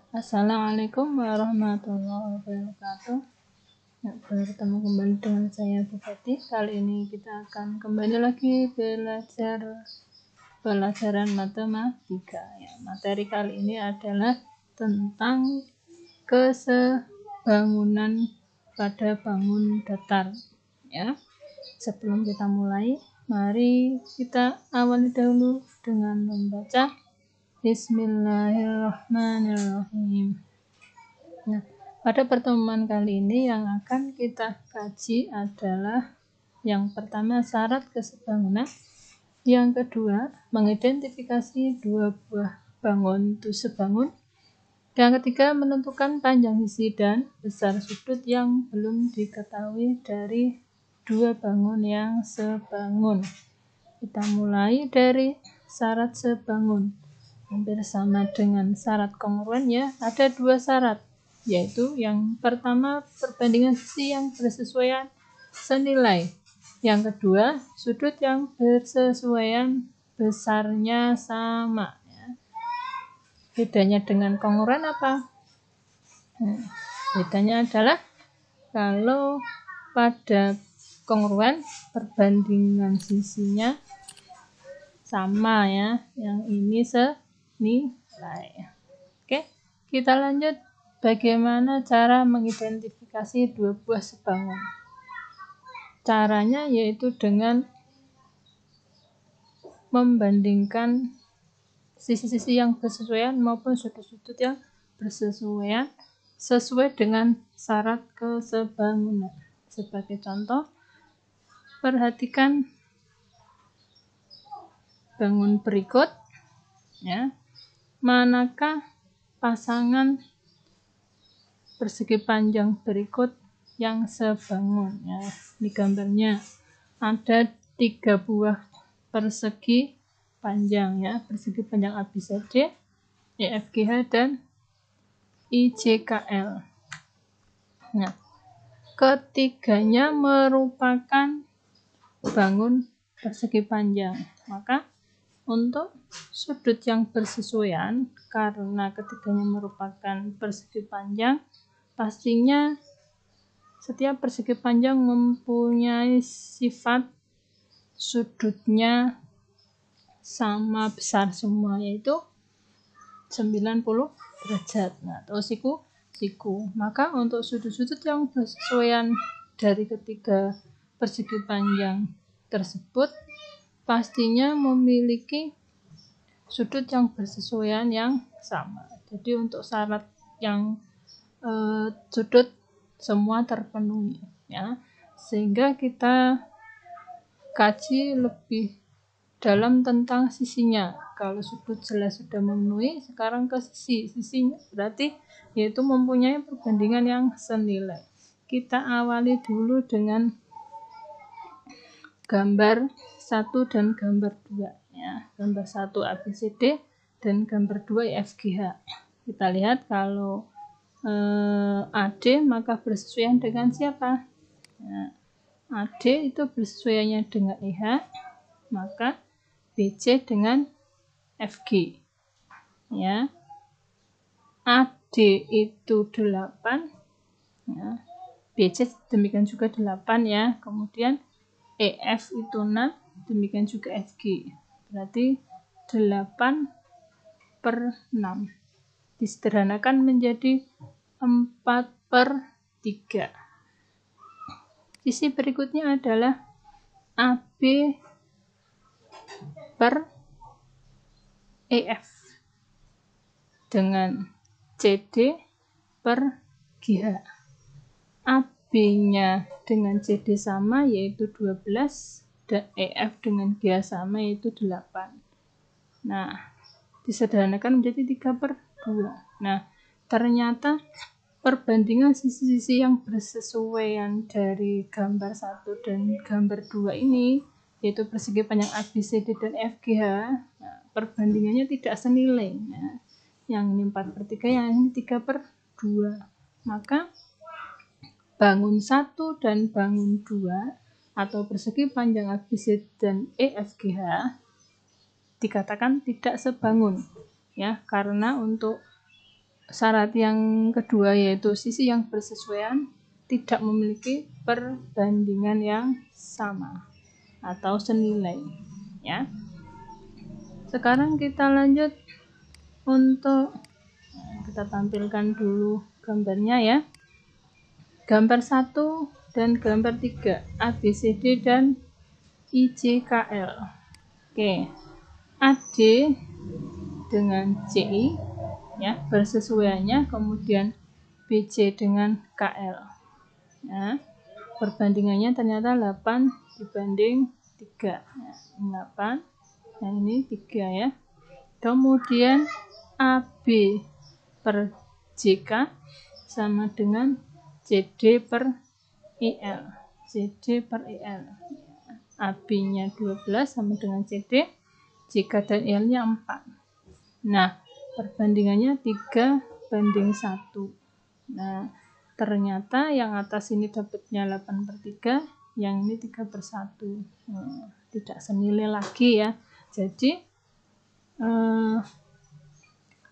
Assalamualaikum warahmatullahi wabarakatuh. Bertemu kembali dengan saya Bu Feti. Kali ini kita akan kembali lagi belajar pelajaran matematika. Materi kali ini adalah tentang kesebangunan pada bangun datar. Sebelum kita mulai, mari kita awali dahulu dengan membaca Bismillahirrahmanirrahim. Pada pertemuan kali ini yang akan kita kaji adalah yang pertama syarat kesebangunan, yang kedua mengidentifikasi dua buah bangun itu sebangun, yang ketiga menentukan panjang sisi dan besar sudut yang belum diketahui dari dua bangun yang sebangun. Kita mulai dari syarat sebangun. Hampir sama dengan syarat kongruen ya, ada dua syarat, yaitu yang pertama perbandingan sisi yang bersesuaian senilai, yang kedua sudut yang bersesuaian besarnya sama. Bedanya dengan kongruen apa? Bedanya adalah kalau pada kongruen perbandingan sisinya sama ya, yang ini senilai. Oke, kita lanjut bagaimana cara mengidentifikasi dua buah sebangun. Caranya yaitu dengan membandingkan sisi-sisi yang bersesuaian maupun sudut-sudut yang bersesuaian sesuai dengan syarat kesebangunan. Sebagai contoh, perhatikan bangun berikut ya. Manakah pasangan persegi panjang berikut yang sebangun ya? Di gambarnya ada 3 buah persegi panjang ya, persegi panjang ABCD, EFGH dan IJKL. Nah, ketiganya merupakan bangun persegi panjang. Maka untuk sudut yang bersesuaian, karena ketiganya merupakan persegi panjang, pastinya setiap persegi panjang mempunyai sifat sudutnya sama besar semua, yaitu 90 derajat. Nah, atau siku. Maka untuk sudut-sudut yang bersesuaian dari ketiga persegi panjang tersebut pastinya memiliki sudut yang bersesuaian yang sama. Jadi untuk syarat yang sudut semua terpenuhi ya, sehingga kita kaji lebih dalam tentang sisinya. Kalau sudut jelas sudah memenuhi, sekarang ke sisinya berarti yaitu mempunyai perbandingan yang senilai. Kita awali dulu dengan gambar 1 dan gambar 2 ya. Gambar 1 ABCD dan gambar 2 EFGH. Kita lihat kalau AD maka bersesuaian dengan siapa? Nah, AD itu bersesuaiannya dengan EH, maka BC dengan FG ya. AD itu 8 ya. BC demikian juga 8 ya. Kemudian EF itu 6, demikian juga FG. Berarti 8/6. Disederhanakan menjadi 4/3. Sisi berikutnya adalah AB per EF dengan CD per GH. AB-nya dengan CD sama yaitu 12 dan EF dengan GH sama yaitu 8. Nah, disederhanakan menjadi 3/2. Nah, ternyata perbandingan sisi-sisi yang bersesuaian dari gambar 1 dan gambar 2 ini, yaitu persegi panjang ABCD dan FGH, nah, perbandingannya tidak senilai ya. Yang ini 4/3, yang ini 3/2. Maka bangun 1 dan bangun 2 atau persegi panjang ABC dan EFGH dikatakan tidak sebangun ya, karena untuk syarat yang kedua yaitu sisi yang bersesuaian tidak memiliki perbandingan yang sama atau senilai ya. Sekarang kita lanjut untuk kita tampilkan dulu gambarnya ya. Gambar 1 dan gambar 3 ABCD dan IJKL. Oke. AD dengan CI ya bersesuaiannya, kemudian BC dengan KL. Nah, perbandingannya ternyata 8 dibanding 3. Nah, 8. Nah, ini 3 ya. Kemudian AB per JK sama dengan CD per IL. CD per IL. AB-nya 12 sama dengan CD, JK dan IL-nya 4. Nah, perbandingannya 3 banding 1. Nah, ternyata yang atas ini dapatnya 8 per 3, yang ini 3 per 1. Tidak senilai lagi ya. Jadi,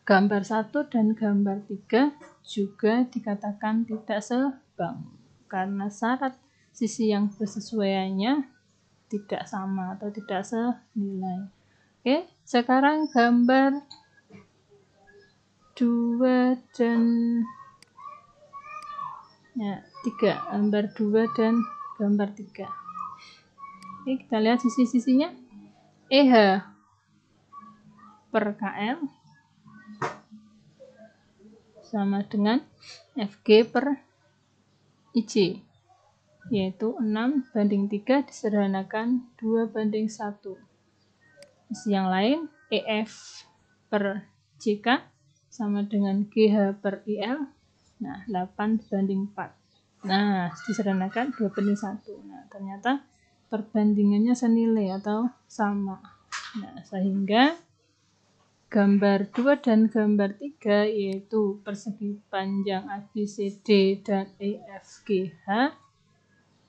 gambar 1 dan gambar 3 juga dikatakan tidak sebangun karena syarat sisi yang bersesuaiannya tidak sama atau tidak senilai. Oke, sekarang gambar 2 dan 3, gambar 2 dan gambar 3. Oke, kita lihat sisi-sisinya. EH per KL sama dengan FG per IJ, yaitu 6 banding 3 disederhanakan 2 banding 1. Sisi yang lain, EF per JK sama dengan GH per IL, nah 8 banding 4. Nah, disederhanakan 2 banding 1. Nah, ternyata perbandingannya senilai atau sama. Nah, sehingga gambar 2 dan gambar 3 yaitu persegi panjang ABCD dan EFGH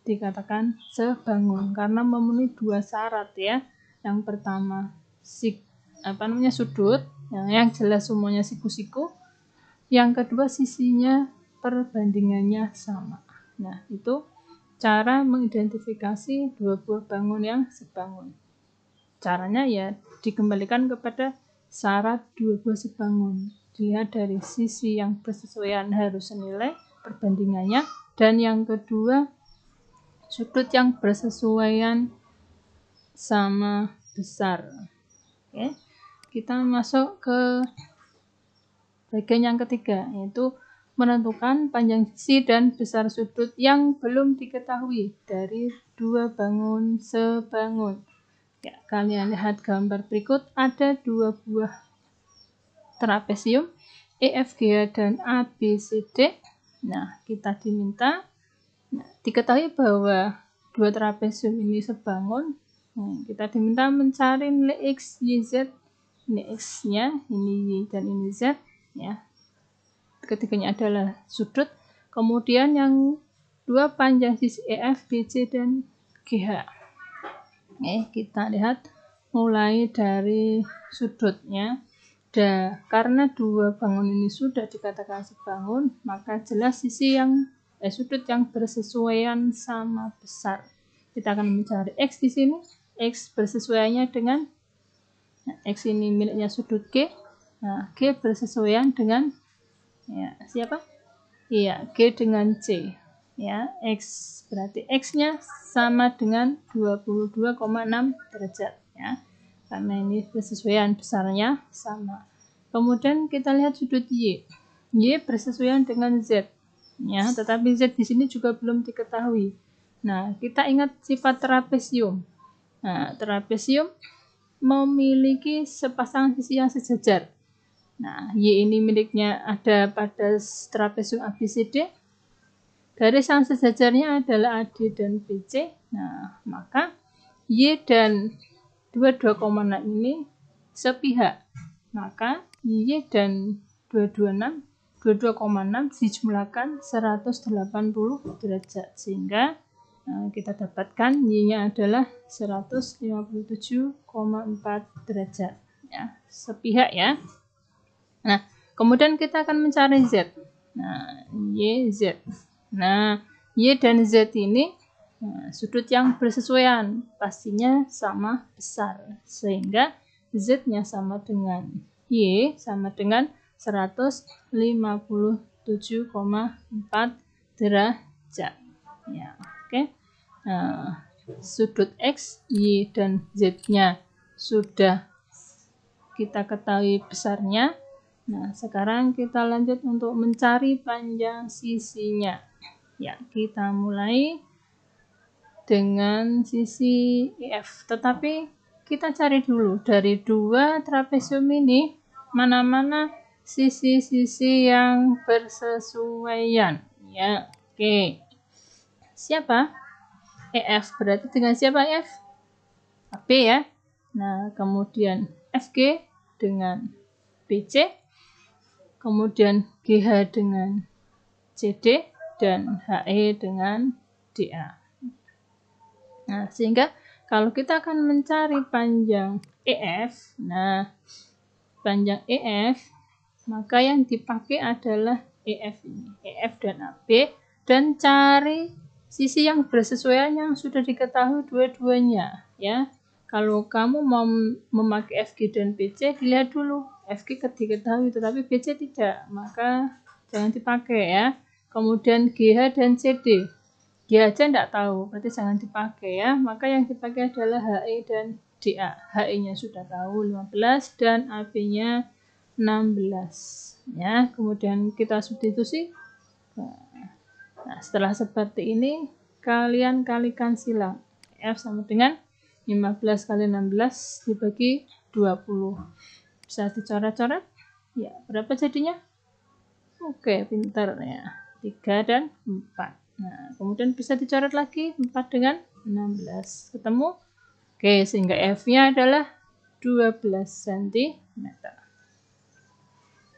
dikatakan sebangun karena memenuhi 2 syarat ya. Yang pertama sudut, yang jelas semuanya siku-siku. Yang kedua sisinya perbandingannya sama. Nah, itu cara mengidentifikasi dua buah bangun yang sebangun. Caranya ya dikembalikan kepada syarat dua buah sebangun. Dilihat dari sisi yang bersesuaian harus senilai perbandingannya, dan yang kedua sudut yang bersesuaian sama besar. Oke, kita masuk ke bagian yang ketiga, yaitu menentukan panjang sisi dan besar sudut yang belum diketahui dari dua bangun sebangun. Ya, kalian lihat gambar berikut, ada dua buah trapesium EFGH dan ABCD. Nah, kita diminta diketahui bahwa dua trapesium ini sebangun. Kita diminta mencari nilai X, Y, Z. Ini X-nya, ini Y dan ini Z ya. Ketiganya adalah sudut. Kemudian yang dua panjang sisi EF, BC dan GH. Kita lihat mulai dari sudutnya. Karena dua bangun ini sudah dikatakan sebangun, maka jelas sisi yang sudut yang bersesuaian sama besar. Kita akan mencari X di sini. X bersesuaiannya dengan X ini miliknya sudut G. Nah, G bersesuaian dengan siapa? Iya, G dengan C. Ya, X berarti X-nya sama dengan 22,6 derajat ya. Karena ini bersesuaian besarnya sama. Kemudian kita lihat sudut Y. Y bersesuaian dengan Z. Ya, tetapi Z di sini juga belum diketahui. Nah, kita ingat sifat trapesium. Nah, trapesium memiliki sepasang sisi yang sejajar. Nah, Y ini miliknya ada pada trapesium ABCD. Garis yang sejajarnya adalah AD dan BC. Nah, maka Y dan 22,6 ini sepihak. Maka Y dan 22,6 dijumlahkan 180 derajat. Sehingga kita dapatkan Y-nya adalah 157,4 derajat. Ya, sepihak ya. Nah, Kemudian kita akan mencari Z. Nah, Y, Z. Nah, Y dan Z ini sudut yang bersesuaian, pastinya sama besar. Sehingga Z-nya sama dengan Y sama dengan 157,4 derajat. Ya, oke. Nah, sudut X, Y, dan Z-nya sudah kita ketahui besarnya. Nah, sekarang kita lanjut untuk mencari panjang sisinya. Ya, kita mulai dengan sisi EF. Tetapi kita cari dulu dari dua trapesium ini mana-mana sisi-sisi yang bersesuaian. Ya, oke. Siapa? EF berarti dengan siapa F? AB ya. Nah, kemudian FG dengan BC, kemudian GH dengan CD, dan HE dengan DA. Nah, sehingga kalau kita akan mencari panjang EF, nah, panjang EF, maka yang dipakai adalah EF ini, EF dan AB, dan cari sisi yang bersesuaian yang sudah diketahui dua-duanya, ya. Kalau kamu mau memakai FG dan BC, dilihat dulu. FG diketahui, tetapi BC tidak, maka jangan dipakai ya. Kemudian GH dan CD. GH aja tidak tahu, berarti jangan dipakai ya. Maka yang dipakai adalah HE dan DA. HE-nya sudah tahu 15 dan AB-nya 16. Ya, kemudian kita substitusi. Nah, setelah seperti ini, kalian kalikan silang. F sama dengan 15 kali 16 dibagi 20. Bisa dicoret-coret? Ya, berapa jadinya? Oke, pintar ya. 3 dan 4. Nah, kemudian bisa dicoret lagi 4 dengan 16. Ketemu? Oke, sehingga F-nya adalah 12 cm.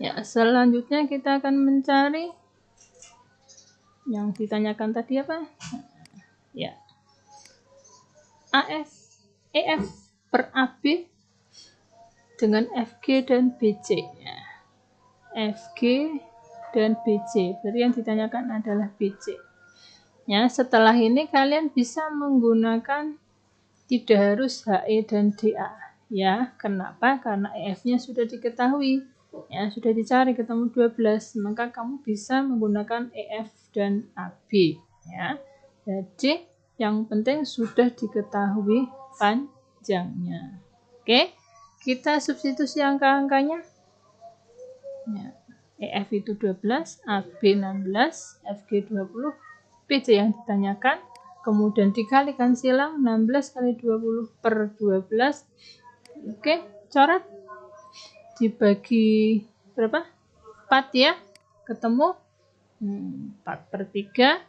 Ya, selanjutnya kita akan mencari yang ditanyakan tadi apa? Ya. AF, EF per AB dengan FG dan BC. Ya. FG dan BC. Berarti yang ditanyakan adalah BC. Ya, setelah ini kalian bisa menggunakan tidak harus HE dan DA. Ya, kenapa? Karena EF-nya sudah diketahui. Ya, sudah dicari ketemu 12, maka kamu bisa menggunakan EF dan AB. Ya. Jadi yang penting sudah diketahui panjangnya. Oke, kita substitusi angka-angkanya. Ya. EF itu 12, AB 16, FG 20, BC yang ditanyakan. Kemudian dikalikan silang 16 kali 20 per 12. Oke, coret. Dibagi berapa? 4 ya. Ketemu 4 per 3.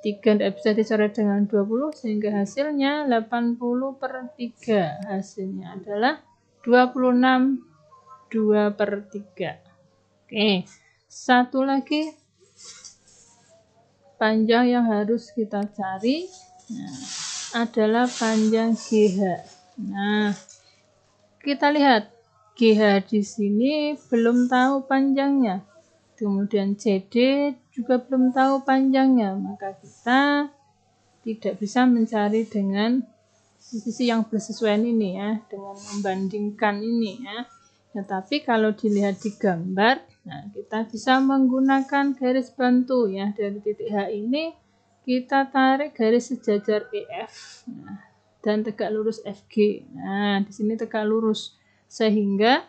3 tidak bisa dicoret dengan 20, sehingga hasilnya 80 per 3. Hasilnya adalah 26, 2 per 3. Oke, satu lagi panjang yang harus kita cari adalah panjang GH. Nah, kita lihat GH di sini belum tahu panjangnya. Kemudian CD juga belum tahu panjangnya, maka kita tidak bisa mencari dengan sisi yang bersesuaian ini ya, dengan membandingkan ini ya. Tetapi kalau dilihat di gambar, nah kita bisa menggunakan garis bantu ya. Dari titik H ini kita tarik garis sejajar EF dan tegak lurus FG. Nah, di sini tegak lurus sehingga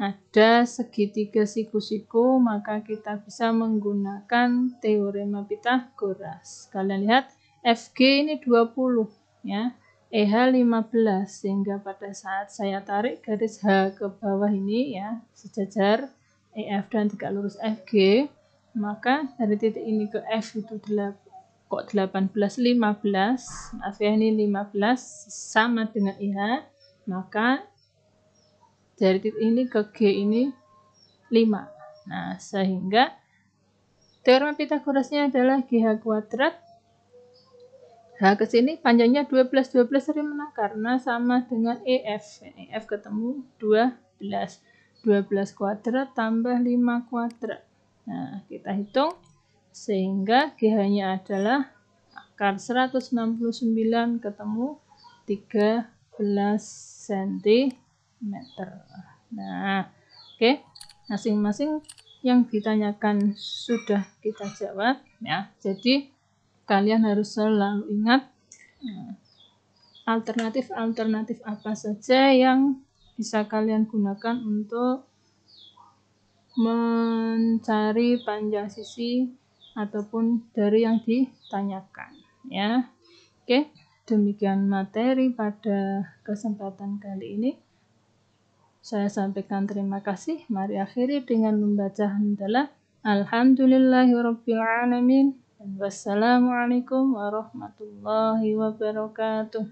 ada segitiga siku-siku, maka kita bisa menggunakan teorema Pythagoras. Kalian lihat FG ini 20 ya. EH 15, sehingga pada saat saya tarik garis H ke bawah ini ya, sejajar EF dan tegak lurus FG, maka dari titik ini ke F itu 18, 15, maaf ya ini 15 sama dengan IH, maka dari titik ini ke G ini 5. Nah, sehingga teorema Pythagorasnya adalah GH kuadrat. H ke sini panjangnya 12 dari mana? Karena sama dengan EF. EF ketemu 12. 12 kuadrat tambah 5 kuadrat. Nah, kita hitung sehingga GH-nya adalah akar 169 ketemu 13 cm. Nah, oke. Masing-masing yang ditanyakan sudah kita jawab ya. Jadi kalian harus selalu ingat alternatif apa saja yang bisa kalian gunakan untuk mencari panjang sisi ataupun dari yang ditanyakan ya. Oke, demikian materi pada kesempatan kali ini. Saya sampaikan terima kasih. Mari akhiri dengan membaca hamdalah. Alhamdulillahirabbil alamin. Wassalamualaikum warahmatullahi wabarakatuh.